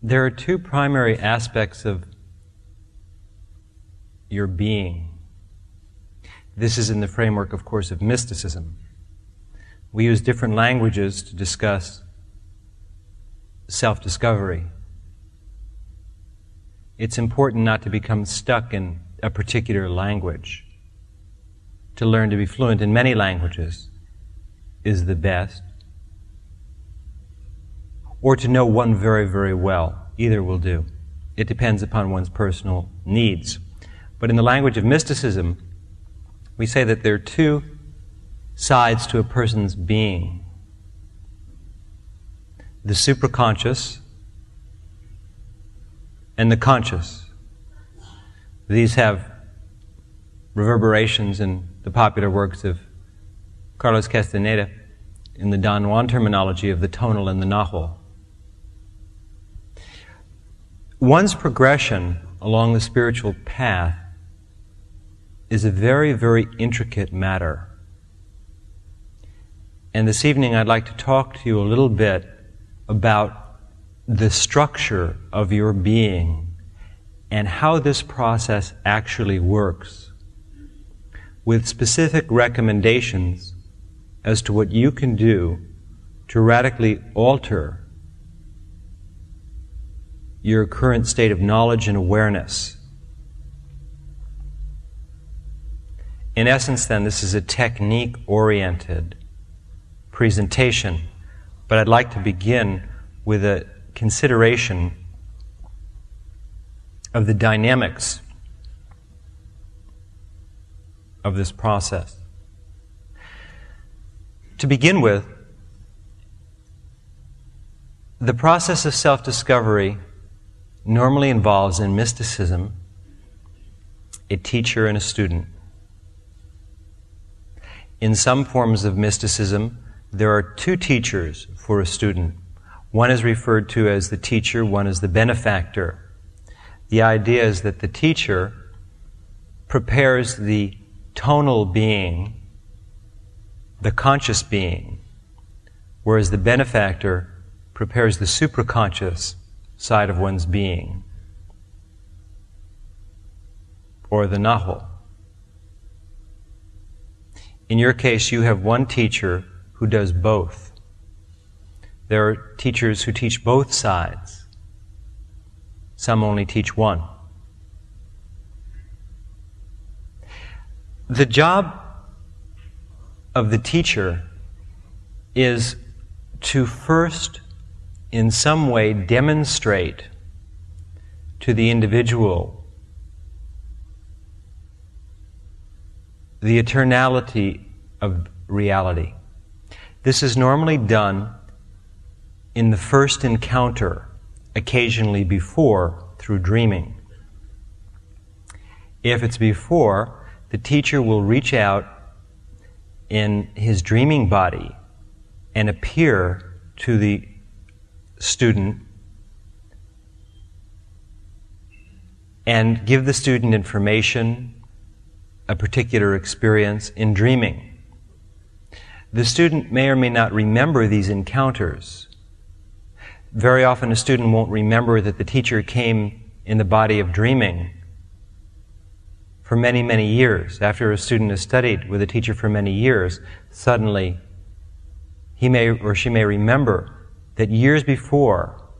There are two primary aspects of your being. This is in the framework, of course, of mysticism. We use different languages to discuss self-discovery. It's important not to become stuck in a particular language. To learn to be fluent in many languages is the best. Or to know one very, very well. Either will do. It depends upon one's personal needs. But in the language of mysticism, we say that there are two sides to a person's being. The supraconscious and the conscious. These have reverberations in the popular works of Carlos Castaneda in the Don Juan terminology of the tonal and the nahul. One's progression along the spiritual path is a very, very intricate matter. And this evening I'd like to talk to you a little bit about the structure of your being and how this process actually works, with specific recommendations as to what you can do to radically alter your current state of knowledge and awareness. In essence, then, this is a technique-oriented presentation, but I'd like to begin with a consideration of the dynamics of this process. To begin with, the process of self-discovery normally involves, in mysticism, a teacher and a student. In some forms of mysticism, there are two teachers for a student. One is referred to as the teacher, one is the benefactor. The idea is that the teacher prepares the tonal being, the conscious being, whereas the benefactor prepares the supraconscious side of one's being, or the nahul. In your case, you have one teacher who does both. There are teachers who teach both sides. Some only teach one. The job of the teacher is to first, in some way, demonstrate to the individual the eternality of reality. This is normally done in the first encounter, occasionally before, through dreaming. If it's before, the teacher will reach out in his dreaming body and appear to the student and give the student information, a particular experience in dreaming. The student may or may not remember these encounters. Very often a student won't remember that the teacher came in the body of dreaming for many, many years. After a student has studied with a teacher for many years, suddenly he may or she may remember that years before,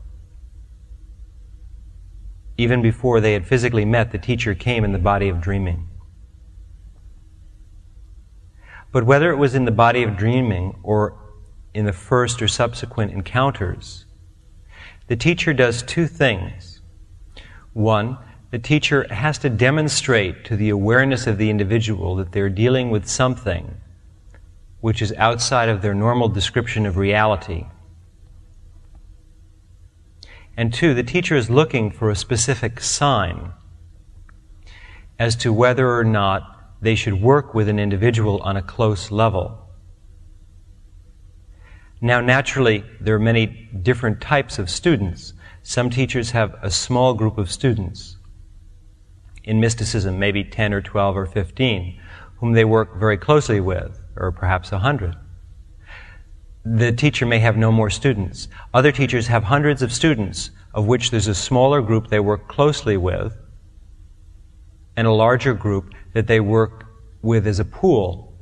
even before they had physically met, the teacher came in the body of dreaming. But whether it was in the body of dreaming or in the first or subsequent encounters, the teacher does two things. One, the teacher has to demonstrate to the awareness of the individual that they're dealing with something which is outside of their normal description of reality. And two, the teacher is looking for a specific sign as to whether or not they should work with an individual on a close level. Now, naturally, there are many different types of students. Some teachers have a small group of students. In mysticism, maybe 10 or 12 or 15, whom they work very closely with, or perhaps 100. The teacher may have no more students. Other teachers have hundreds of students of which there's a smaller group they work closely with, and a larger group that they work with as a pool.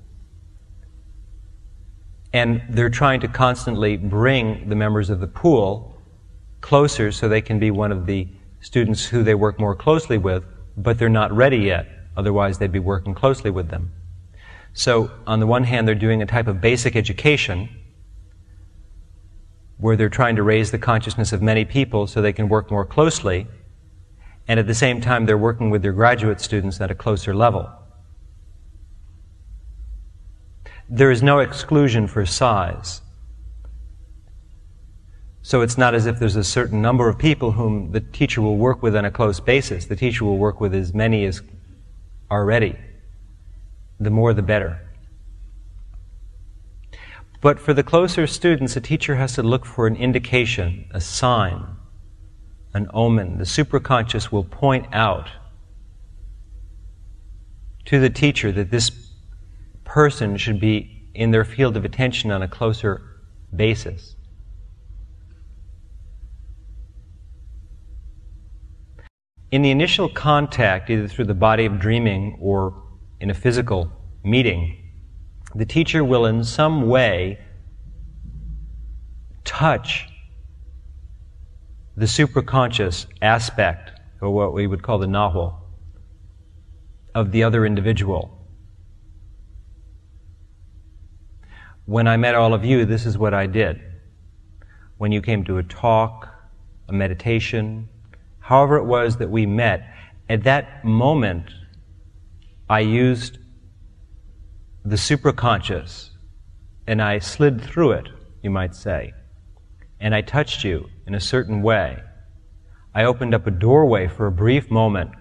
And they're trying to constantly bring the members of the pool closer so they can be one of the students who they work more closely with, but they're not ready yet. Otherwise, they'd be working closely with them. So, on the one hand, they're doing a type of basic education where they're trying to raise the consciousness of many people so they can work more closely, and at the same time, they're working with their graduate students at a closer level. There is no exclusion for size. So it's not as if there's a certain number of people whom the teacher will work with on a close basis. The teacher will work with as many as are ready. The more, the better. But for the closer students, a teacher has to look for an indication, a sign, an omen. The superconscious will point out to the teacher that this person should be in their field of attention on a closer basis. In the initial contact, either through the body of dreaming or in a physical meeting, the teacher will in some way touch the superconscious aspect, or what we would call the nahual, of the other individual. When I met all of you, this is what I did. When you came to a talk, a meditation, however it was that we met, at that moment, I used the superconscious, and I slid through it, you might say, and I touched you in a certain way. I opened up a doorway for a brief moment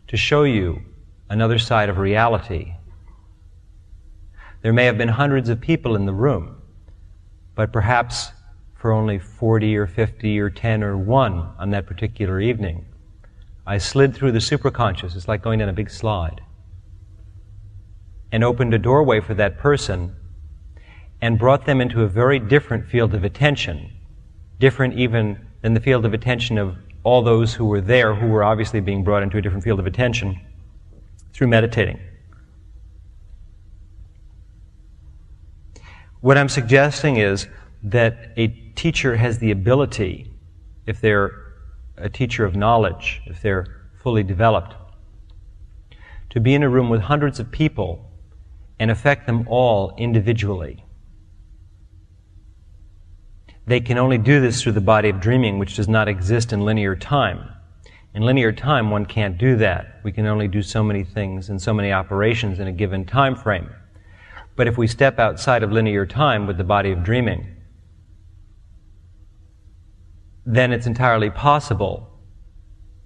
to show you another side of reality. There may have been hundreds of people in the room, but perhaps for only 40 or 50 or 10 or 1 on that particular evening, I slid through the superconscious, it's like going down a big slide, and opened a doorway for that person and brought them into a very different field of attention, different even than the field of attention of all those who were there, who were obviously being brought into a different field of attention through meditating. What I'm suggesting is that a teacher has the ability, if they're a teacher of knowledge, if they're fully developed, to be in a room with hundreds of people and affect them all individually. They can only do this through the body of dreaming, which does not exist in linear time. In linear time, one can't do that. We can only do so many things and so many operations in a given time frame. But if we step outside of linear time with the body of dreaming, then it's entirely possible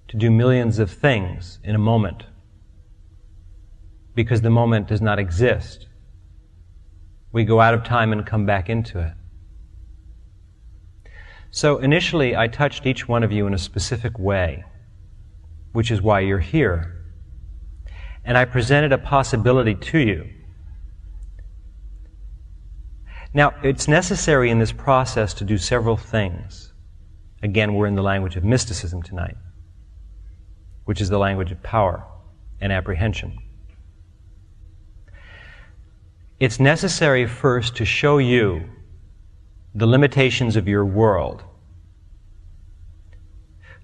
to do millions of things in a moment, because the moment does not exist. We go out of time and come back into it. So initially, I touched each one of you in a specific way, which is why you're here. And I presented a possibility to you. Now, it's necessary in this process to do several things. Again, we're in the language of mysticism tonight, which is the language of power and apprehension. It's necessary first to show you the limitations of your world,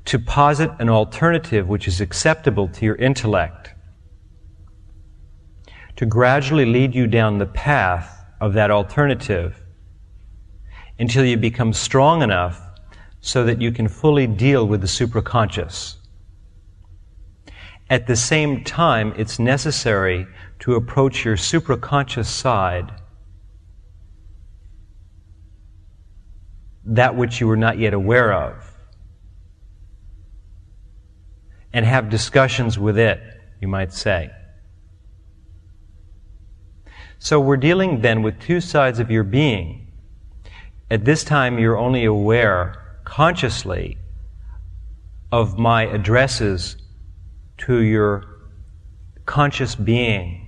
to posit an alternative which is acceptable to your intellect, to gradually lead you down the path of that alternative until you become strong enough so that you can fully deal with the supraconscious. At the same time, it's necessary to approach your supraconscious side, that which you were not yet aware of, and have discussions with it, you might say. So we're dealing then with two sides of your being. At this time, you're only aware consciously of my addresses to your conscious being.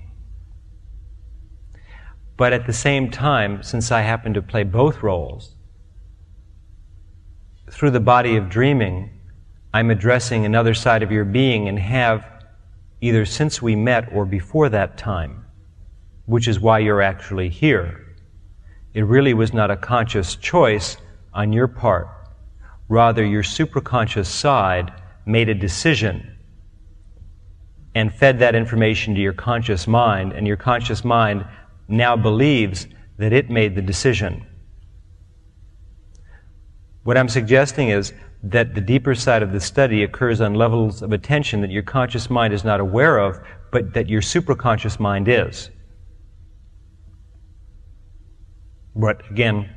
But at the same time, since I happen to play both roles, through the body of dreaming, I'm addressing another side of your being and have either since we met or before that time, which is why you're actually here. It really was not a conscious choice on your part. Rather, your superconscious side made a decision and fed that information to your conscious mind, and your conscious mind now believes that it made the decision. What I'm suggesting is that the deeper side of the study occurs on levels of attention that your conscious mind is not aware of, but that your superconscious mind is. What, again,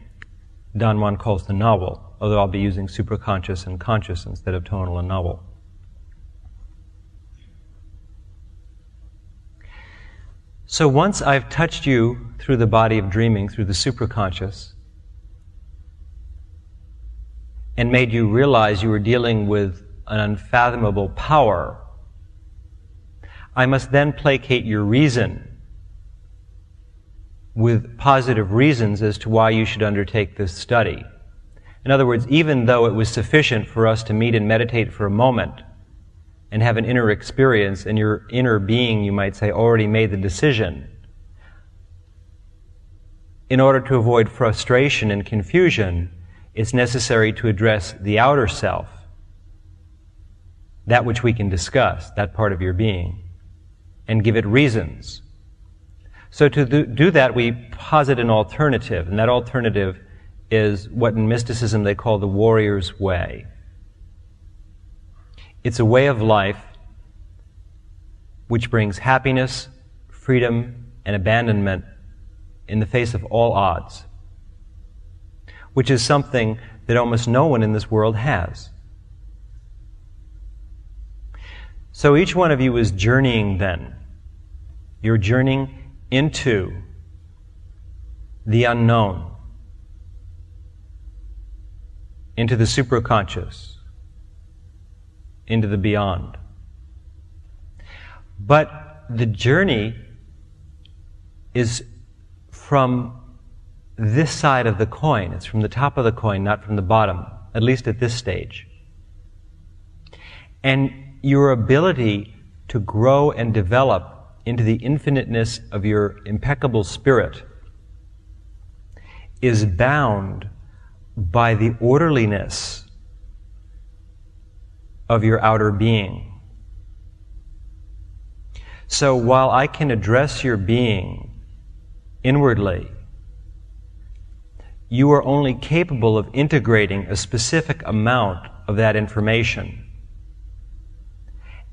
Don Juan calls the novel, although I'll be using superconscious and conscious instead of tonal and novel. So once I've touched you through the body of dreaming, through the superconscious, and made you realize you were dealing with an unfathomable power, I must then placate your reason with positive reasons as to why you should undertake this study. In other words, even though it was sufficient for us to meet and meditate for a moment and have an inner experience, and your inner being, you might say, already made the decision, in order to avoid frustration and confusion, it's necessary to address the outer self, that which we can discuss, that part of your being, and give it reasons. So to do that, we posit an alternative, and that alternative is what in mysticism they call the warrior's way. It's a way of life which brings happiness, freedom, and abandonment in the face of all odds, which is something that almost no one in this world has. So each one of you is journeying then. You're journeying into the unknown, into the superconscious, into the beyond. But the journey is from this side of the coin. It's from the top of the coin, not from the bottom, at least at this stage. And your ability to grow and develop into the infiniteness of your impeccable spirit is bound by the orderliness of your outer being. So while I can address your being inwardly, you are only capable of integrating a specific amount of that information.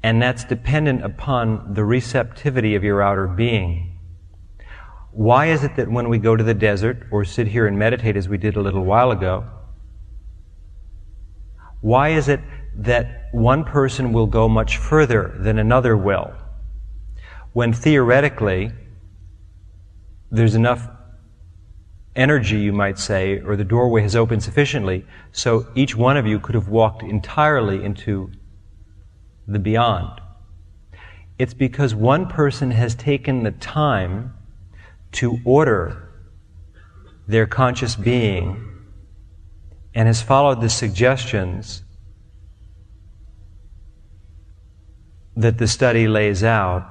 And that's dependent upon the receptivity of your outer being. Why is it that when we go to the desert or sit here and meditate as we did a little while ago, why is it that one person will go much further than another will, when theoretically there's enough energy, you might say, or the doorway has opened sufficiently so each one of you could have walked entirely into the beyond? It's because one person has taken the time to order their conscious being and has followed the suggestions that the study lays out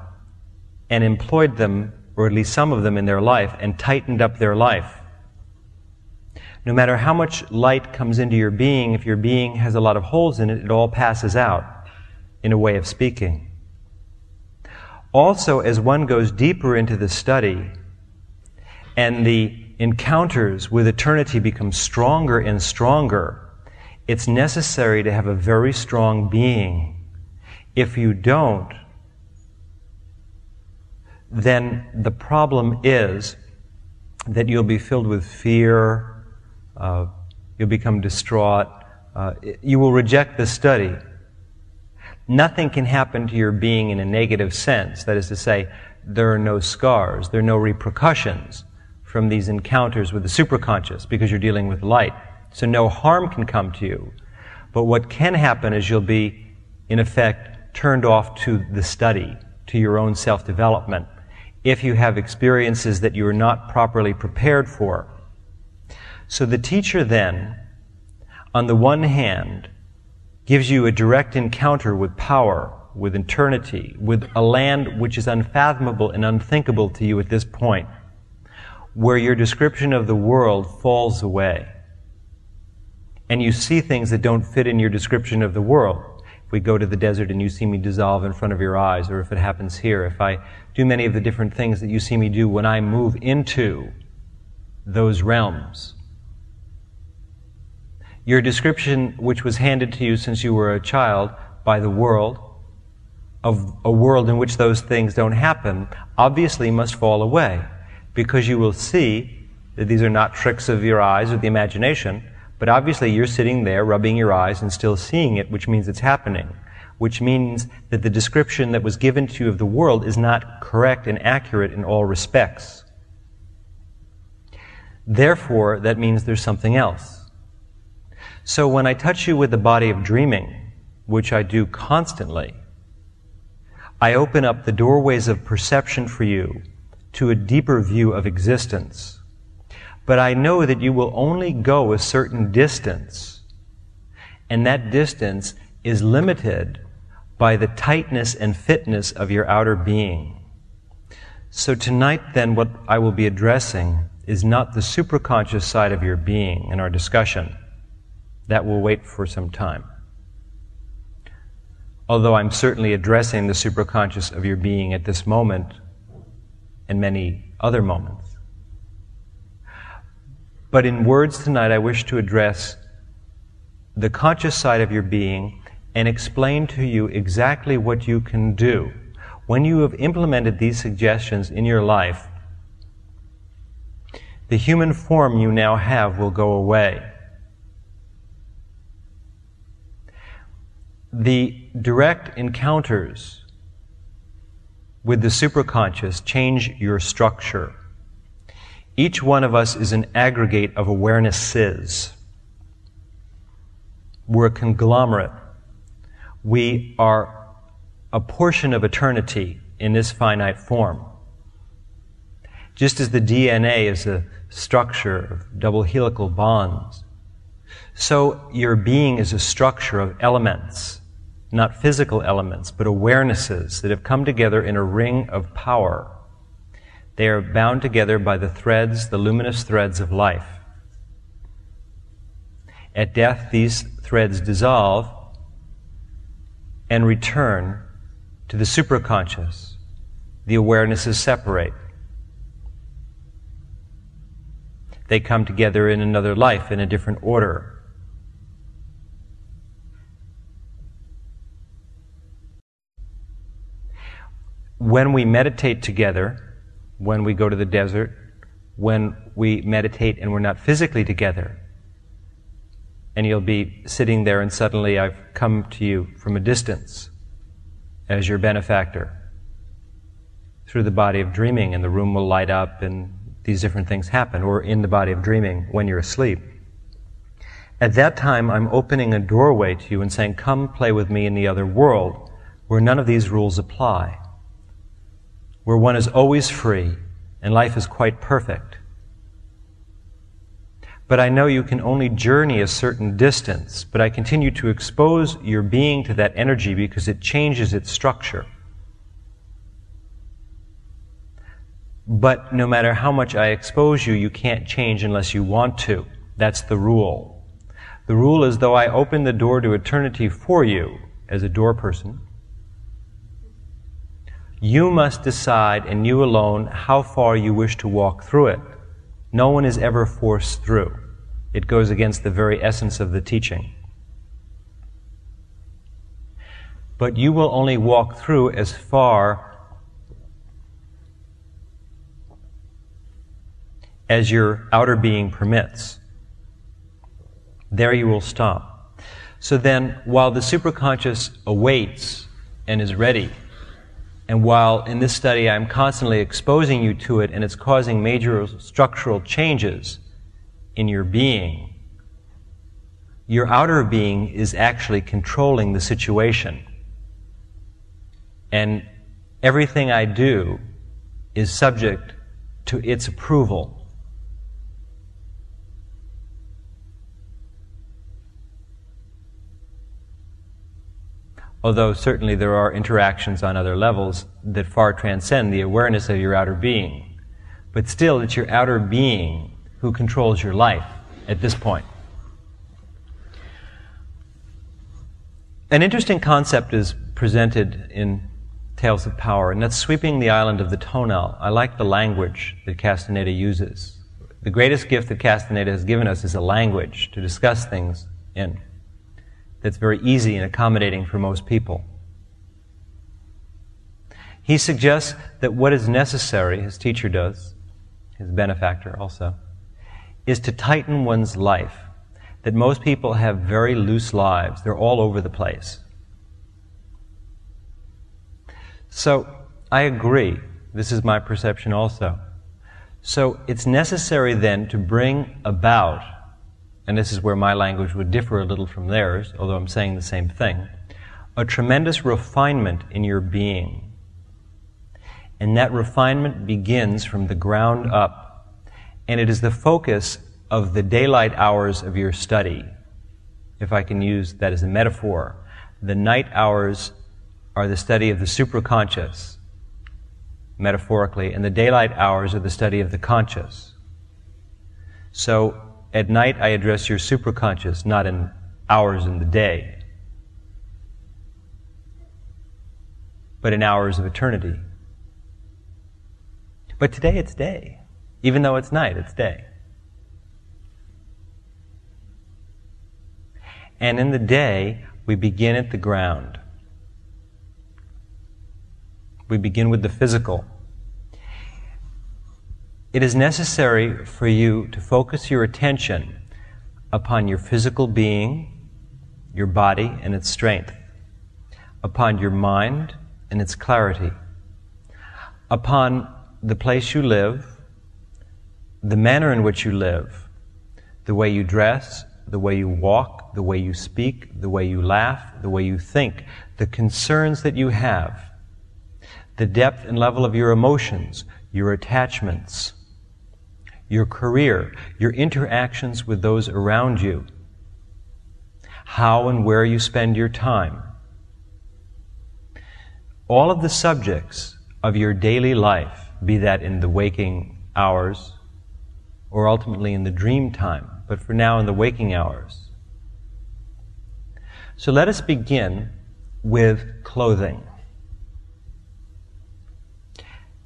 and employed them, or at least some of them, in their life and tightened up their life. No matter how much light comes into your being, if your being has a lot of holes in it, it all passes out, in a way of speaking. Also, as one goes deeper into the study and the encounters with eternity become stronger and stronger, it's necessary to have a very strong being. If you don't, then the problem is that you'll be filled with fear, you'll become distraught, you will reject the study. Nothing can happen to your being in a negative sense. That is to say, there are no scars, there are no repercussions from these encounters with the superconscious because you're dealing with light. So no harm can come to you. But what can happen is you'll be, in effect, turned off to the study, to your own self-development, if you have experiences that you are not properly prepared for. So the teacher then, on the one hand, gives you a direct encounter with power, with eternity, with a land which is unfathomable and unthinkable to you at this point, where your description of the world falls away. And you see things that don't fit in your description of the world. If we go to the desert and you see me dissolve in front of your eyes, or if it happens here, if I do many of the different things that you see me do when I move into those realms, your description, which was handed to you since you were a child by the world, of a world in which those things don't happen, obviously must fall away, because you will see that these are not tricks of your eyes or the imagination, but obviously you're sitting there rubbing your eyes and still seeing it, which means it's happening, which means that the description that was given to you of the world is not correct and accurate in all respects. Therefore, that means there's something else. So when I touch you with the body of dreaming, which I do constantly, I open up the doorways of perception for you to a deeper view of existence. But I know that you will only go a certain distance, and that distance is limited by the tightness and fitness of your outer being. So tonight, then, what I will be addressing is not the superconscious side of your being in our discussion. That will wait for some time. Although I'm certainly addressing the superconscious of your being at this moment and many other moments. But in words tonight, I wish to address the conscious side of your being and explain to you exactly what you can do. When you have implemented these suggestions in your life, the human form you now have will go away. The direct encounters with the superconscious change your structure. Each one of us is an aggregate of awarenesses. We're a conglomerate. We are a portion of eternity in this finite form. Just as the DNA is a structure of double helical bonds, so your being is a structure of elements, not physical elements, but awarenesses that have come together in a ring of power. They are bound together by the threads, the luminous threads of life. At death, these threads dissolve and return to the superconscious. The awarenesses separate. They come together in another life, in a different order. When we meditate together, when we go to the desert, when we meditate and we're not physically together, and you'll be sitting there and suddenly I've come to you from a distance as your benefactor through the body of dreaming, and the room will light up and these different things happen, or in the body of dreaming when you're asleep. At that time, I'm opening a doorway to you and saying, come play with me in the other world where none of these rules apply, where one is always free and life is quite perfect. But I know you can only journey a certain distance, but I continue to expose your being to that energy because it changes its structure. But no matter how much I expose you, you can't change unless you want to. That's the rule. The rule is, though I open the door to eternity for you as a door person, you must decide, and you alone, how far you wish to walk through it. No one is ever forced through. It goes against the very essence of the teaching. But you will only walk through as far as your outer being permits. There you will stop. So then, while the superconscious awaits and is ready, and while in this study I'm constantly exposing you to it and it's causing major structural changes in your being, your outer being is actually controlling the situation. And everything I do is subject to its approval. although certainly there are interactions on other levels that far transcend the awareness of your outer being. But still, it's your outer being who controls your life at this point. An interesting concept is presented in Tales of Power, and that's sweeping the island of the tonal. I like the language that Castaneda uses. The greatest gift that Castaneda has given us is a language to discuss things in that's very easy and accommodating for most people. He suggests that what is necessary, his teacher does, his benefactor also, is to tighten one's life. That most people have very loose lives. They're all over the place. So, I agree. This is my perception also. So, it's necessary then to bring about, and this is where my language would differ a little from theirs, although I'm saying the same thing, a tremendous refinement in your being. And that refinement begins from the ground up. And it is the focus of the daylight hours of your study, if I can use that as a metaphor. The night hours are the study of the supraconscious, metaphorically, and the daylight hours are the study of the conscious. So, at night I address your supraconscious, not in hours in the day, but in hours of eternity. But today it's day. Even though it's night, it's day. And in the day, we begin at the ground. We begin with the physical. It is necessary for you to focus your attention upon your physical being, your body and its strength, upon your mind and its clarity, upon the place you live, the manner in which you live, the way you dress, the way you walk, the way you speak, the way you laugh, the way you think, the concerns that you have, the depth and level of your emotions, your attachments, your career, your interactions with those around you, how and where you spend your time. All of the subjects of your daily life, be that in the waking hours or ultimately in the dream time, but for now in the waking hours. So let us begin with clothing.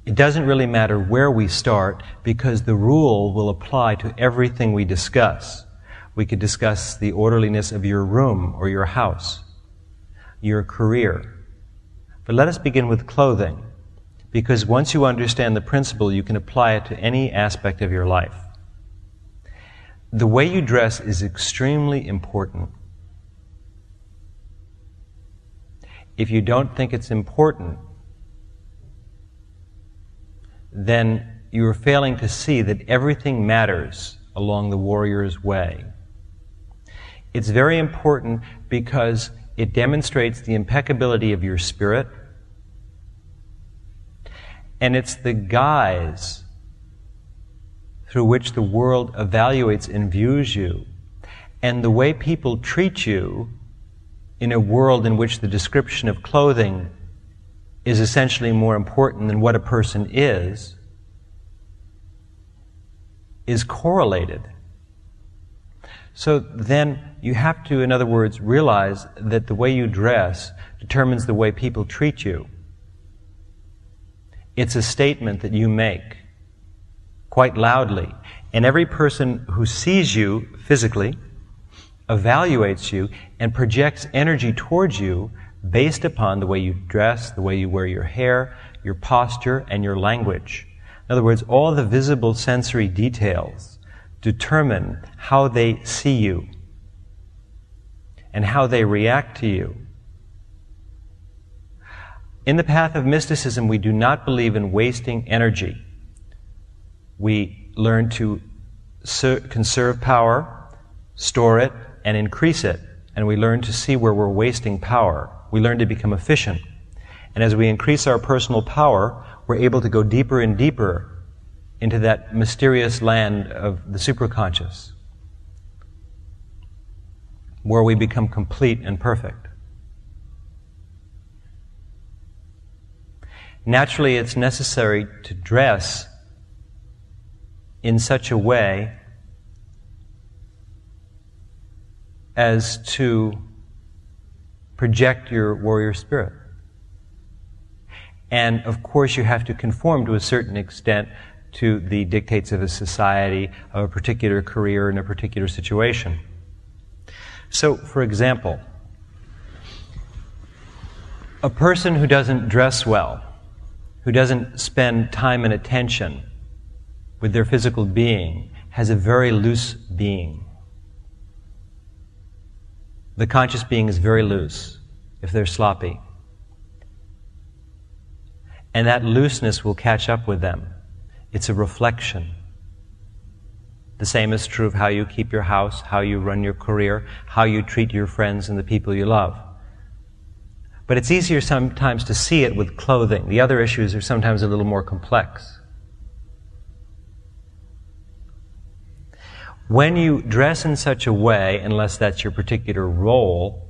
It doesn't really matter where we start because the rule will apply to everything we discuss. We could discuss the orderliness of your room or your house, your career. But let us begin with clothing, because once you understand the principle, you can apply it to any aspect of your life. The way you dress is extremely important. If you don't think it's important, then you are failing to see that everything matters along the warrior's way. It's very important because it demonstrates the impeccability of your spirit, and it's the guise through which the world evaluates and views you, and the way people treat you in a world in which the description of clothing is essentially more important than what a person is correlated. So then you have to, in other words, realize that the way you dress determines the way people treat you. It's a statement that you make quite loudly, and every person who sees you physically evaluates you and projects energy towards you based upon the way you dress, the way you wear your hair, your posture, and your language. In other words, all the visible sensory details determine how they see you and how they react to you. In the path of mysticism, we do not believe in wasting energy. We learn to conserve power, store it, and increase it. And we learn to see where we're wasting power. We learn to become efficient. And as we increase our personal power, we're able to go deeper and deeper into that mysterious land of the supraconscious, where we become complete and perfect. Naturally, it's necessary to dress in such a way as to project your warrior spirit. And of course, you have to conform to a certain extent to the dictates of a society, of a particular career, in a particular situation. So, for example, a person who doesn't dress well, who doesn't spend time and attention with their physical being, has a very loose being. The conscious being is very loose if they're sloppy. And that looseness will catch up with them. It's a reflection. The same is true of how you keep your house, how you run your career, how you treat your friends and the people you love. But it's easier sometimes to see it with clothing. The other issues are sometimes a little more complex. When you dress in such a way, unless that's your particular role,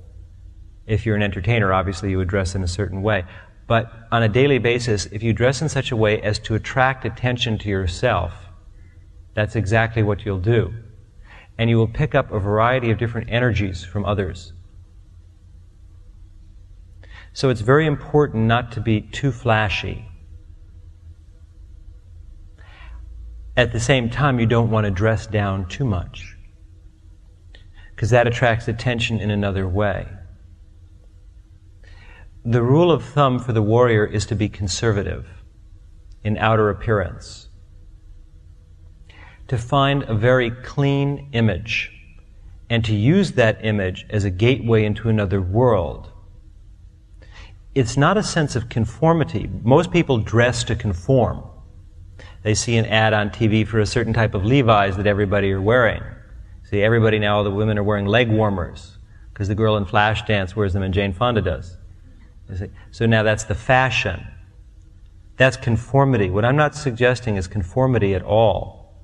if you're an entertainer, obviously you would dress in a certain way, but on a daily basis, if you dress in such a way as to attract attention to yourself, that's exactly what you'll do. And you will pick up a variety of different energies from others. So it's very important not to be too flashy. At the same time, you don't want to dress down too much, because that attracts attention in another way. The rule of thumb for the warrior is to be conservative in outer appearance, to find a very clean image, and to use that image as a gateway into another world. It's not a sense of conformity. Most people dress to conform. They see an ad on TV for a certain type of Levi's that everybody are wearing. See, everybody now, all the women are wearing leg warmers because the girl in Flashdance wears them and Jane Fonda does. So now that's the fashion. That's conformity. What I'm not suggesting is conformity at all,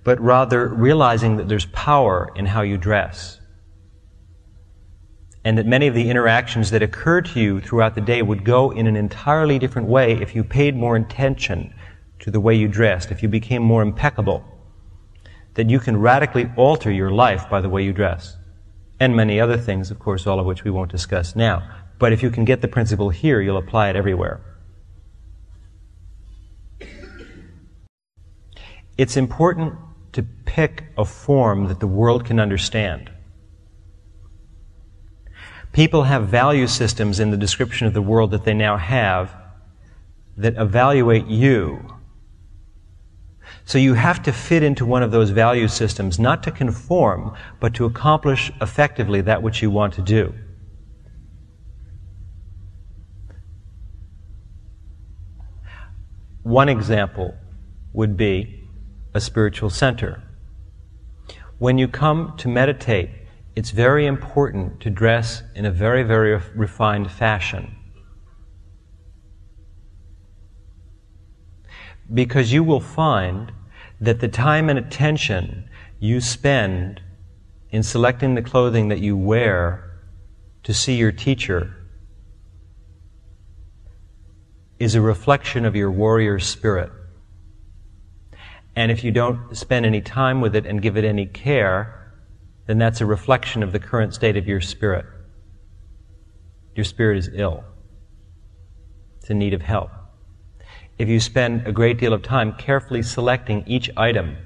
but rather realizing that there's power in how you dress, and that many of the interactions that occur to you throughout the day would go in an entirely different way if you paid more attention to the way you dressed, if you became more impeccable, that you can radically alter your life by the way you dress. And many other things, of course, all of which we won't discuss now. But if you can get the principle here, you'll apply it everywhere. It's important to pick a form that the world can understand. People have value systems in the description of the world that they now have that evaluate you. So you have to fit into one of those value systems, not to conform, but to accomplish effectively that which you want to do. One example would be a spiritual center. When you come to meditate, it's very important to dress in a very, very refined fashion. Because you will find that the time and attention you spend in selecting the clothing that you wear to see your teacher is a reflection of your warrior spirit. And if you don't spend any time with it and give it any care, then that's a reflection of the current state of your spirit. Your spirit is ill. It's in need of help. If you spend a great deal of time carefully selecting each item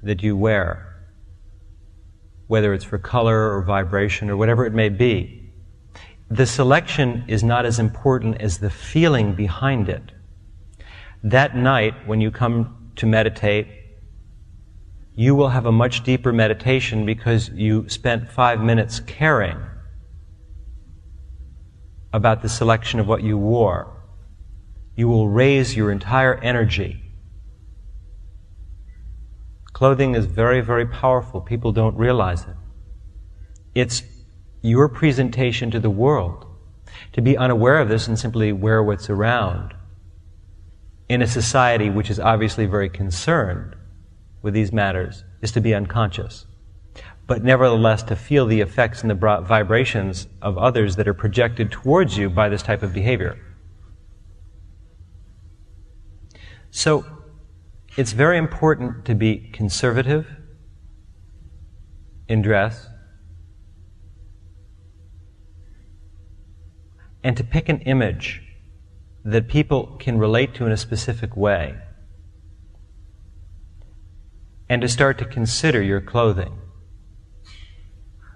that you wear, whether it's for color or vibration or whatever it may be, the selection is not as important as the feeling behind it. That night, when you come to meditate, you will have a much deeper meditation because you spent 5 minutes caring about the selection of what you wore. You will raise your entire energy. Clothing is very, very powerful. People don't realize it. It's your presentation to the world. To be unaware of this and simply wear what's around in a society which is obviously very concerned with these matters is to be unconscious. but nevertheless to feel the effects and the vibrations of others that are projected towards you by this type of behavior. So, it's very important to be conservative in dress and to pick an image that people can relate to in a specific way, and to start to consider your clothing.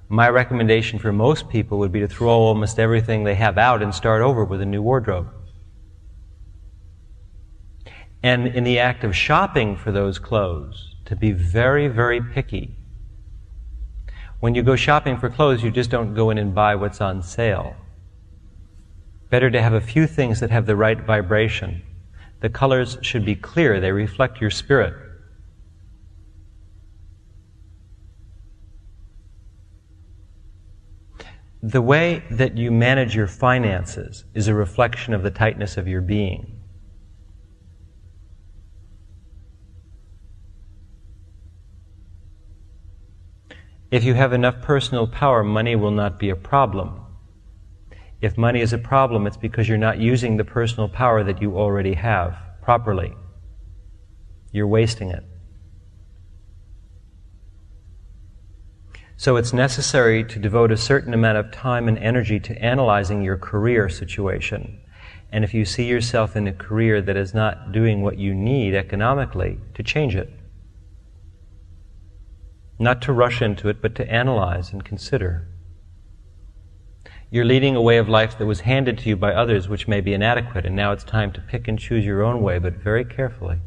My recommendation for most people would be to throw almost everything they have out and start over with a new wardrobe. And in the act of shopping for those clothes, to be very, very picky. When you go shopping for clothes, you just don't go in and buy what's on sale. Better to have a few things that have the right vibration. The colors should be clear, they reflect your spirit. The way that you manage your finances is a reflection of the tightness of your being. If you have enough personal power, money will not be a problem. If money is a problem, it's because you're not using the personal power that you already have properly. You're wasting it. So it's necessary to devote a certain amount of time and energy to analyzing your career situation. And if you see yourself in a career that is not doing what you need economically, to change it. Not to rush into it, but to analyze and consider. You're leading a way of life that was handed to you by others which may be inadequate, and now it's time to pick and choose your own way, but very carefully.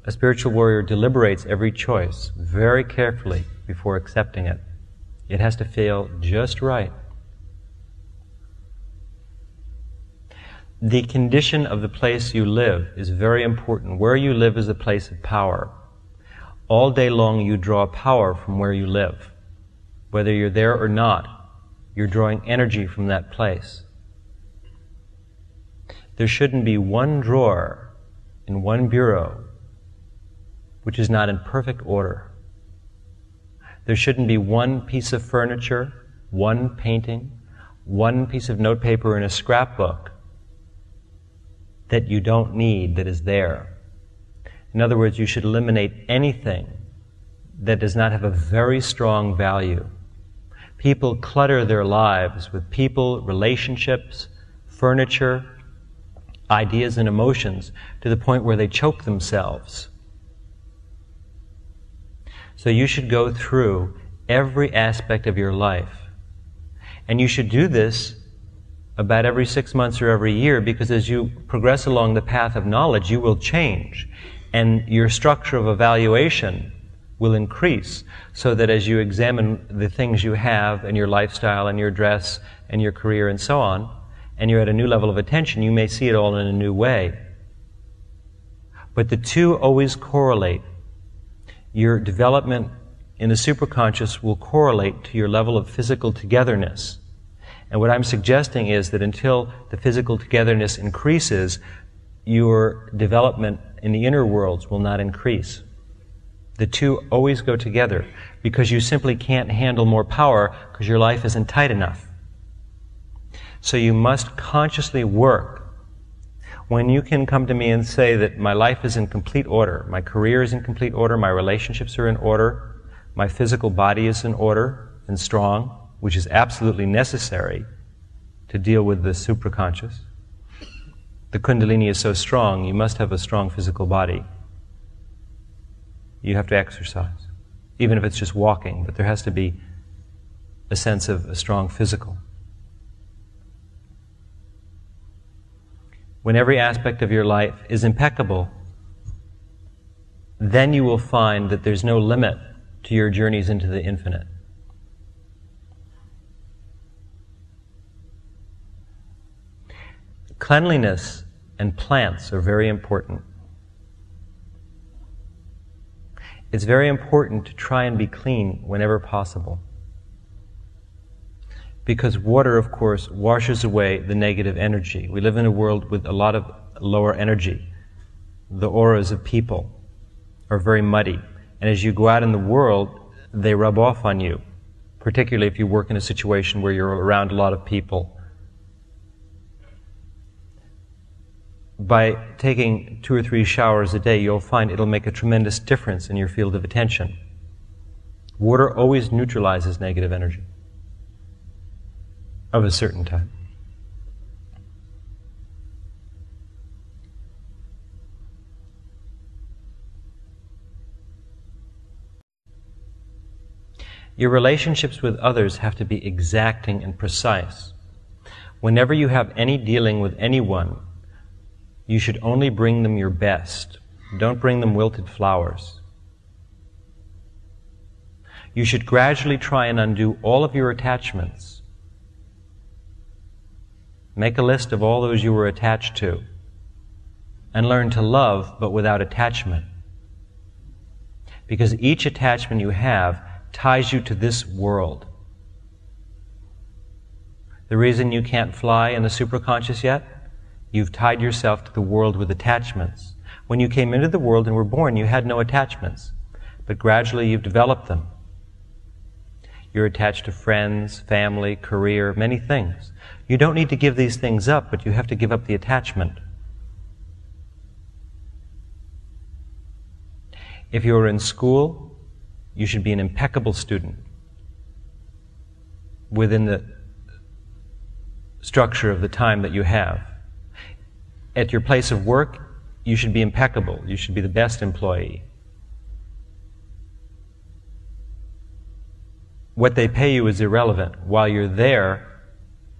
A spiritual warrior deliberates every choice very carefully before accepting it. It has to feel just right. The condition of the place you live is very important. Where you live is a place of power. All day long you draw power from where you live. Whether you're there or not, you're drawing energy from that place. There shouldn't be one drawer in one bureau which is not in perfect order. There shouldn't be one piece of furniture, one painting, one piece of notepaper in a scrapbook that you don't need that is there. In other words, you should eliminate anything that does not have a very strong value. People clutter their lives with people, relationships, furniture, ideas and emotions to the point where they choke themselves. So you should go through every aspect of your life. And you should do this about every 6 months or every year, because as you progress along the path of knowledge, you will change. And your structure of evaluation will increase, so that as you examine the things you have and your lifestyle and your dress and your career and so on, and you're at a new level of attention, you may see it all in a new way. But the two always correlate. Your development in the superconscious will correlate to your level of physical togetherness. And what I'm suggesting is that until the physical togetherness increases, your development in the inner worlds will not increase. The two always go together, because you simply can't handle more power because your life isn't tight enough. So you must consciously work. When you can come to me and say that my life is in complete order, my career is in complete order, my relationships are in order, my physical body is in order and strong, which is absolutely necessary to deal with the supraconscious. The Kundalini is so strong, you must have a strong physical body. You have to exercise, even if it's just walking, but there has to be a sense of a strong physical. When every aspect of your life is impeccable, then you will find that there's no limit to your journeys into the infinite. Cleanliness and plants are very important. It's very important to try and be clean whenever possible. Because water, of course, washes away the negative energy. We live in a world with a lot of lower energy. The auras of people are very muddy. And as you go out in the world, they rub off on you, particularly if you work in a situation where you're around a lot of people. By taking 2 or 3 showers a day, you'll find it'll make a tremendous difference in your field of attention. Water always neutralizes negative energy of a certain type. Your relationships with others have to be exacting and precise. Whenever you have any dealing with anyone, you should only bring them your best. Don't bring them wilted flowers. You should gradually try and undo all of your attachments. Make a list of all those you were attached to, and learn to love, but without attachment. Because each attachment you have ties you to this world. The reason you can't fly in the superconscious yet? You've tied yourself to the world with attachments. When you came into the world and were born, you had no attachments, but gradually you've developed them. You're attached to friends, family, career, many things. You don't need to give these things up, but you have to give up the attachment. If you're in school, you should be an impeccable student within the structure of the time that you have. At your place of work, you should be impeccable. You should be the best employee. What they pay you is irrelevant. While you're there,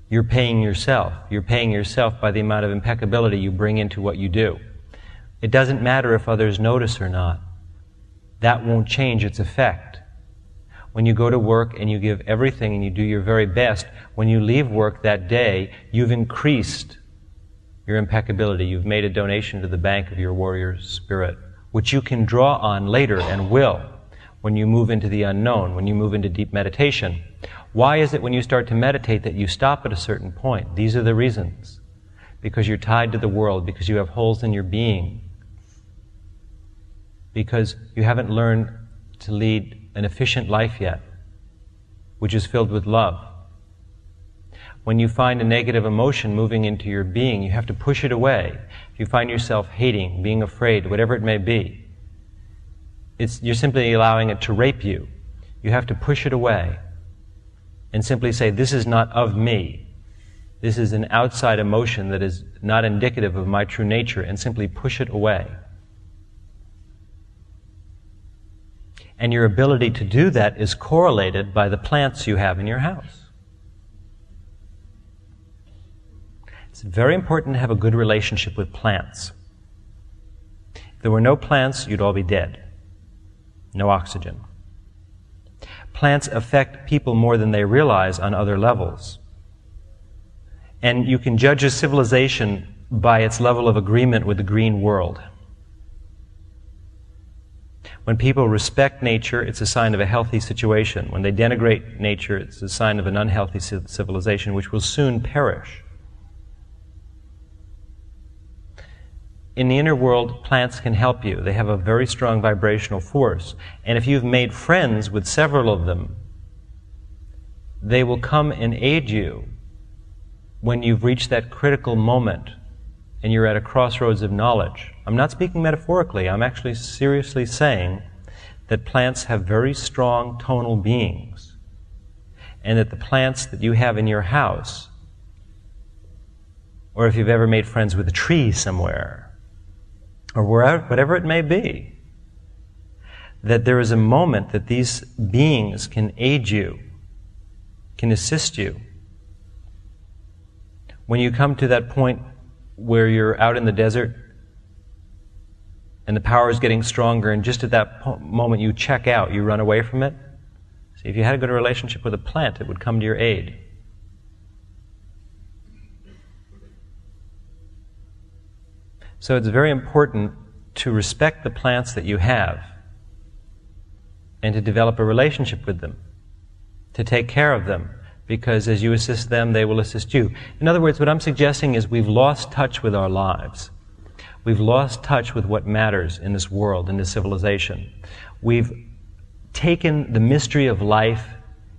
you're paying yourself. You're paying yourself by the amount of impeccability you bring into what you do. It doesn't matter if others notice or not. That won't change its effect. When you go to work and you give everything and you do your very best, when you leave work that day, you've increased your impeccability. You've made a donation to the bank of your warrior spirit, which you can draw on later and will when you move into the unknown, when you move into deep meditation. Why is it when you start to meditate that you stop at a certain point? These are the reasons. Because you're tied to the world, because you have holes in your being, because you haven't learned to lead an efficient life yet, which is filled with love. When you find a negative emotion moving into your being, you have to push it away. If you find yourself hating, being afraid, whatever it may be, you're simply allowing it to rape you. You have to push it away and simply say, this is not of me. This is an outside emotion that is not indicative of my true nature, and simply push it away. And your ability to do that is correlated by the plants you have in your house. It's very important to have a good relationship with plants. If there were no plants, you'd all be dead. No oxygen. Plants affect people more than they realize on other levels. And you can judge a civilization by its level of agreement with the green world. When people respect nature, it's a sign of a healthy situation. When they denigrate nature, it's a sign of an unhealthy civilization which will soon perish. In the inner world, plants can help you. They have a very strong vibrational force. And if you've made friends with several of them, they will come and aid you when you've reached that critical moment and you're at a crossroads of knowledge. I'm not speaking metaphorically. I'm actually seriously saying that plants have very strong tonal beings, and that the plants that you have in your house, or if you've ever made friends with a tree somewhere, or wherever, whatever it may be, that there is a moment that these beings can aid you, can assist you. When you come to that point where you're out in the desert and the power is getting stronger, and just at that moment you check out, you run away from it. See, if you had a good relationship with a plant, it would come to your aid. So it's very important to respect the plants that you have and to develop a relationship with them, to take care of them, because as you assist them, they will assist you. In other words, what I'm suggesting is we've lost touch with our lives. We've lost touch with what matters in this world, in this civilization. We've taken the mystery of life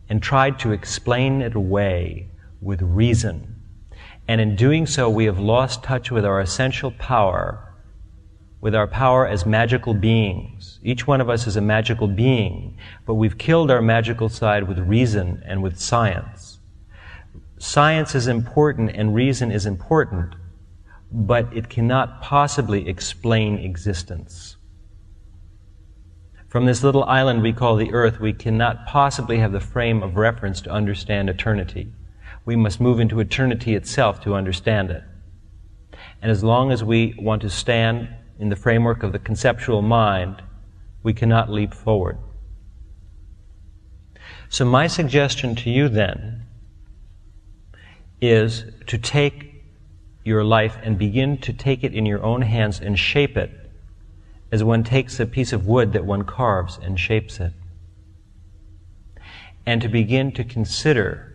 and tried to explain it away with reason. And in doing so, we have lost touch with our essential power, with our power as magical beings. Each one of us is a magical being, but we've killed our magical side with reason and with science. Science is important and reason is important, but it cannot possibly explain existence. From this little island we call the Earth, we cannot possibly have the frame of reference to understand eternity. We must move into eternity itself to understand it. And as long as we want to stand in the framework of the conceptual mind, we cannot leap forward. So my suggestion to you then is to take your life and begin to take it in your own hands and shape it as one takes a piece of wood that one carves and shapes it. And to begin to consider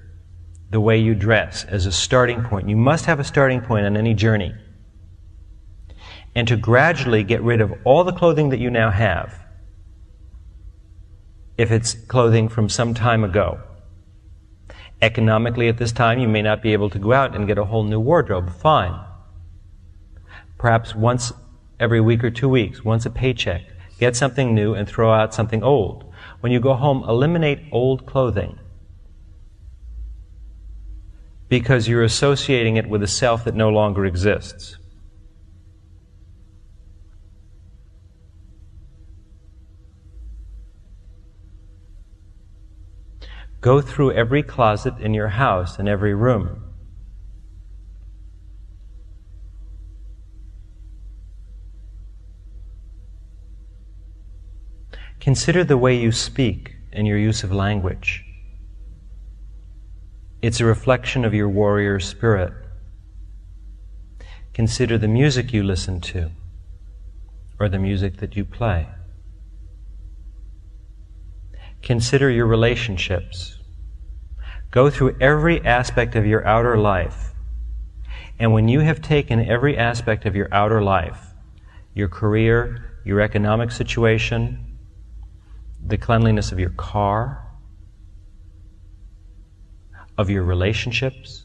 the way you dress as a starting point. You must have a starting point on any journey. And to gradually get rid of all the clothing that you now have, if it's clothing from some time ago. Economically, at this time, you may not be able to go out and get a whole new wardrobe. Fine. Perhaps once every week or 2 weeks, once a paycheck, get something new and throw out something old. When you go home, eliminate old clothing, because you're associating it with a self that no longer exists. Go through every closet in your house and every room. Consider the way you speak and your use of language. It's a reflection of your warrior spirit. Consider the music you listen to, or the music that you play. Consider your relationships. Go through every aspect of your outer life. And when you have taken every aspect of your outer life, your career, your economic situation, the cleanliness of your car, of your relationships,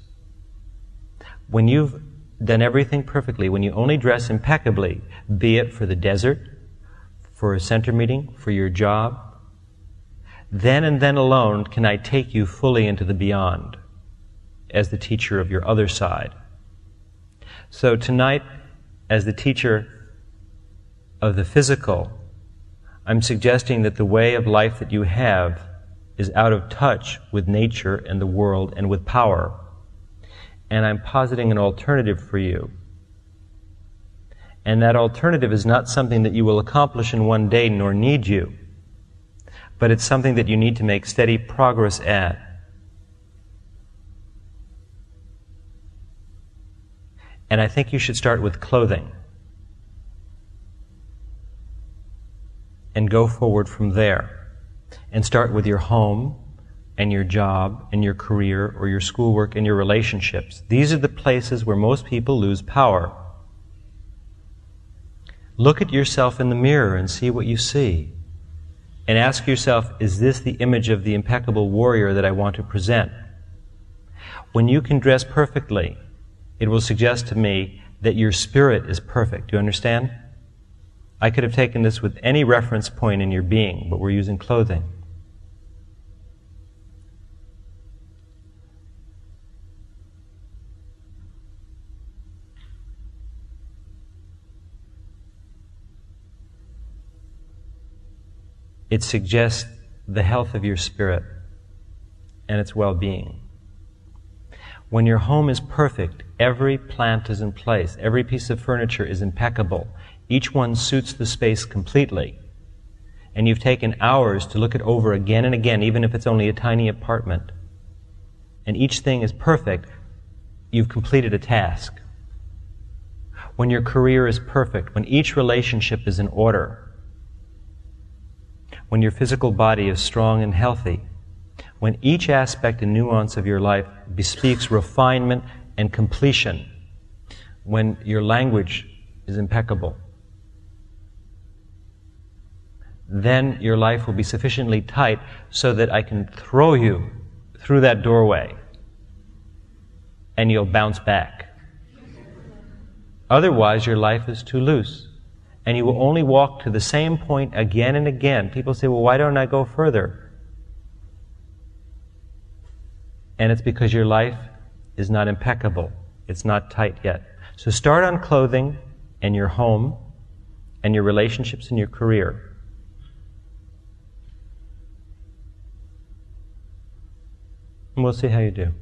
when you've done everything perfectly, when you only dress impeccably, be it for the desert, for a center meeting, for your job, then and then alone can I take you fully into the beyond as the teacher of your other side. So tonight, as the teacher of the physical, I'm suggesting that the way of life that you have is out of touch with nature and the world and with power. And I'm positing an alternative for you. And that alternative is not something that you will accomplish in one day, nor need you, but it's something that you need to make steady progress at. And I think you should start with clothing and go forward from there. And start with your home and your job and your career or your schoolwork and your relationships. These are the places where most people lose power. Look at yourself in the mirror and see what you see. And ask yourself, is this the image of the impeccable warrior that I want to present? When you can dress perfectly, it will suggest to me that your spirit is perfect. Do you understand? I could have taken this with any reference point in your being, but we're using clothing. It suggests the health of your spirit and its well-being. When your home is perfect, every plant is in place, every piece of furniture is impeccable, each one suits the space completely, and you've taken hours to look it over again and again, even if it's only a tiny apartment, and each thing is perfect, you've completed a task. When your career is perfect, when each relationship is in order, when your physical body is strong and healthy, when each aspect and nuance of your life bespeaks refinement and completion, when your language is impeccable, then your life will be sufficiently tight so that I can throw you through that doorway and you'll bounce back. Otherwise, your life is too loose, and you will only walk to the same point again and again. People say, well, why don't I go further? And it's because your life is not impeccable. It's not tight yet. So start on clothing and your home and your relationships and your career. And we'll see how you do.